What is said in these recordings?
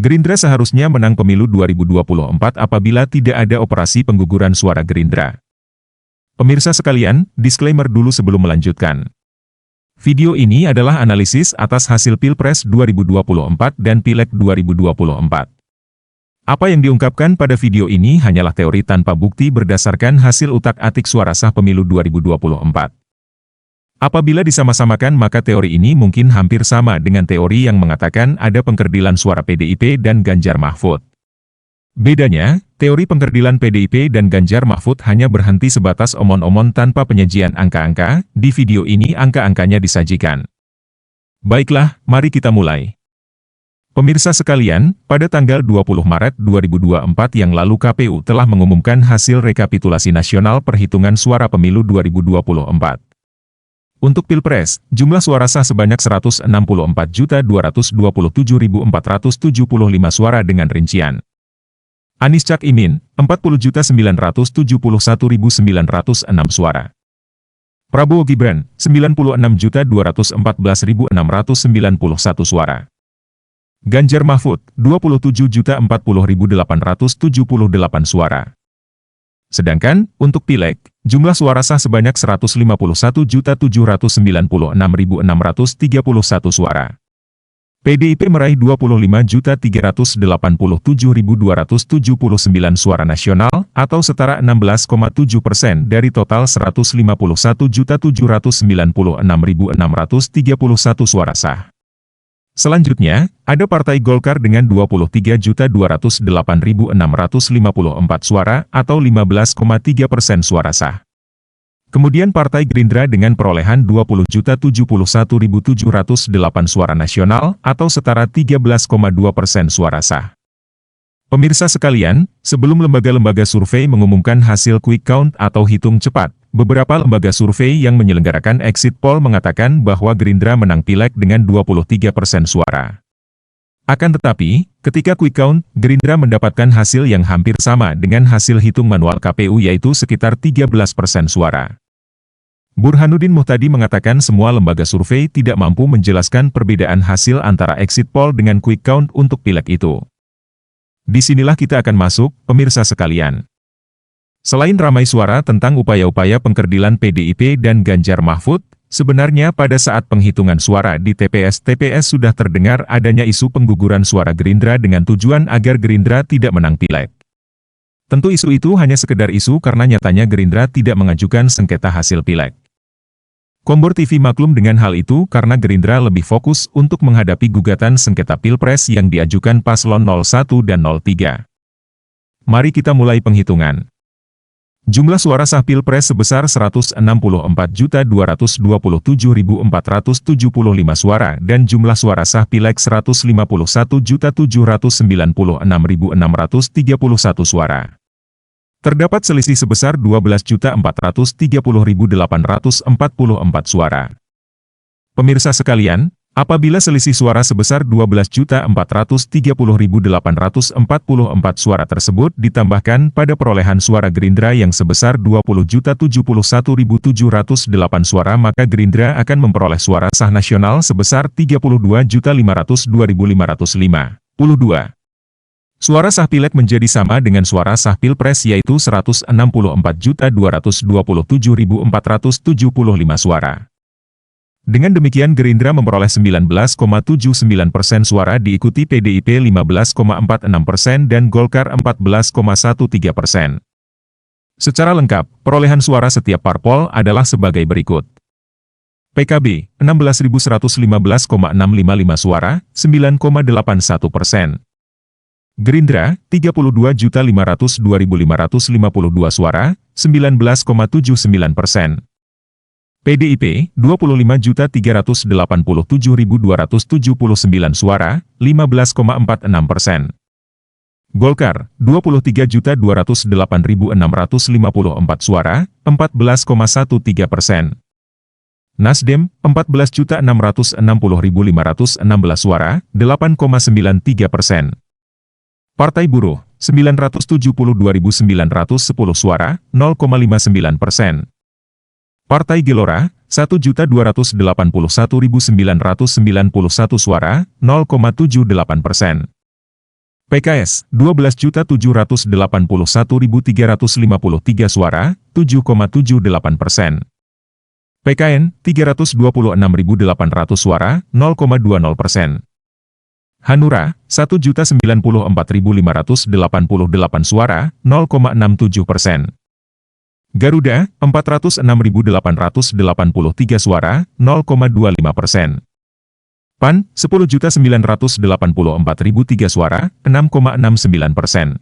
Gerindra seharusnya menang pemilu 2024 apabila tidak ada operasi pengguguran suara Gerindra. Pemirsa sekalian, disclaimer dulu sebelum melanjutkan. Video ini adalah analisis atas hasil Pilpres 2024 dan Pileg 2024. Apa yang diungkapkan pada video ini hanyalah teori tanpa bukti berdasarkan hasil utak-atik suara sah pemilu 2024. Apabila disama-samakan maka teori ini mungkin hampir sama dengan teori yang mengatakan ada pengkerdilan suara PDIP dan Ganjar Mahfud. Bedanya, teori pengkerdilan PDIP dan Ganjar Mahfud hanya berhenti sebatas omon-omon tanpa penyajian angka-angka. Di video ini angka-angkanya disajikan. Baiklah, mari kita mulai. Pemirsa sekalian, pada tanggal 20 Maret 2024 yang lalu KPU telah mengumumkan hasil rekapitulasi nasional perhitungan suara pemilu 2024. Untuk Pilpres, jumlah suara sah sebanyak 164.227.475 suara dengan rincian. Anies Cak Imin, 40.971.906 suara. Prabowo Gibran, 96.214.691 suara. Ganjar Mahfud, 27.040.878 suara. Sedangkan, untuk Pileg, jumlah suara sah sebanyak 151.796.631 suara. PDIP meraih 25.387.279 suara nasional, atau setara 16,7% dari total 151.796.631 suara sah. Selanjutnya, ada Partai Golkar dengan 23.208.654 suara atau 15,3% suara sah. Kemudian Partai Gerindra dengan perolehan 20.071.708 suara nasional atau setara 13,2% suara sah. Pemirsa sekalian, sebelum lembaga-lembaga survei mengumumkan hasil quick count atau hitung cepat, beberapa lembaga survei yang menyelenggarakan exit poll mengatakan bahwa Gerindra menang Pileg dengan 23% suara. Akan tetapi, ketika quick count, Gerindra mendapatkan hasil yang hampir sama dengan hasil hitung manual KPU yaitu sekitar 13% suara. Burhanuddin Muhtadi mengatakan semua lembaga survei tidak mampu menjelaskan perbedaan hasil antara exit poll dengan quick count untuk Pileg itu. Disinilah kita akan masuk, pemirsa sekalian. Selain ramai suara tentang upaya-upaya pengkerdilan PDIP dan Ganjar Mahfud, sebenarnya pada saat penghitungan suara di TPS sudah terdengar adanya isu pengguguran suara Gerindra dengan tujuan agar Gerindra tidak menang Pileg. Tentu isu itu hanya sekedar isu karena nyatanya Gerindra tidak mengajukan sengketa hasil Pileg. Kombor TV maklum dengan hal itu karena Gerindra lebih fokus untuk menghadapi gugatan sengketa Pilpres yang diajukan paslon 01 dan 03. Mari kita mulai penghitungan. Jumlah suara sah Pilpres sebesar 164.227.475 suara dan jumlah suara sah Pileg 151.796.631 suara. Terdapat selisih sebesar 12.430.844 suara. Pemirsa sekalian, apabila selisih suara sebesar 12.430.844 suara tersebut ditambahkan pada perolehan suara Gerindra yang sebesar 20.071.708 suara maka Gerindra akan memperoleh suara sah nasional sebesar 32.502.552. Suara sah Pileg menjadi sama dengan suara sah Pilpres yaitu 164.227.475 suara. Dengan demikian Gerindra memperoleh 19,79% suara diikuti PDIP 15,46% dan Golkar 14,13%. Secara lengkap, perolehan suara setiap parpol adalah sebagai berikut. PKB, 16.115,655 suara, 9,81%. Gerindra, 32.502.552 suara, 19,79%. PDIP, 25.387.279 suara, 15,46%. Golkar, 23.208.654 suara, 14,13%. Nasdem, 14.660.516 suara, 8,93%. Partai Buruh, 972.910 suara, 0,59%. Partai Gelora, 1.281.991 suara, 0,78%. PKS, 12.781.353 suara, 7,78%. PKN, 326.800 suara, 0,20%. Hanura, 1.094.588 suara, 0,67%. Garuda, 406.883 suara, 0,25%. PAN, 10.984.003 suara, 6,69%.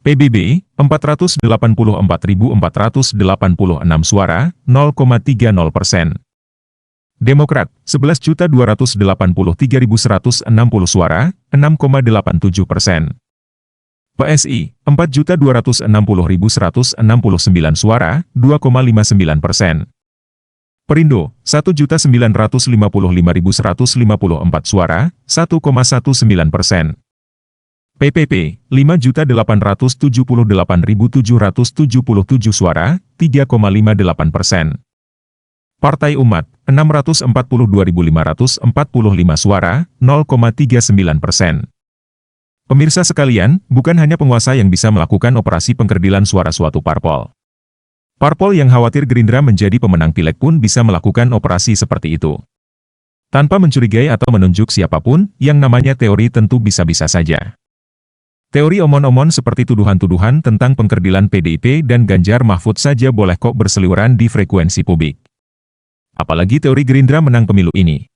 PBB, 484.486 suara, 0,30%. Demokrat, 11.283.160 suara, 6,87%. PSI, 4.260.169 suara, 2,59%. Perindo, 1.955.154 suara, 1,19%. PPP, 5.878.777 suara, 3,58%. Partai Umat, 642.545 suara, 0,39%. Pemirsa sekalian, bukan hanya penguasa yang bisa melakukan operasi pengkerdilan suara suatu parpol. Parpol yang khawatir Gerindra menjadi pemenang pileg pun bisa melakukan operasi seperti itu. Tanpa mencurigai atau menunjuk siapapun, yang namanya teori tentu bisa-bisa saja. Teori omon-omon seperti tuduhan-tuduhan tentang pengkerdilan PDIP dan Ganjar Mahfud saja boleh kok berseliweran di frekuensi publik. Apalagi teori Gerindra menang pemilu ini.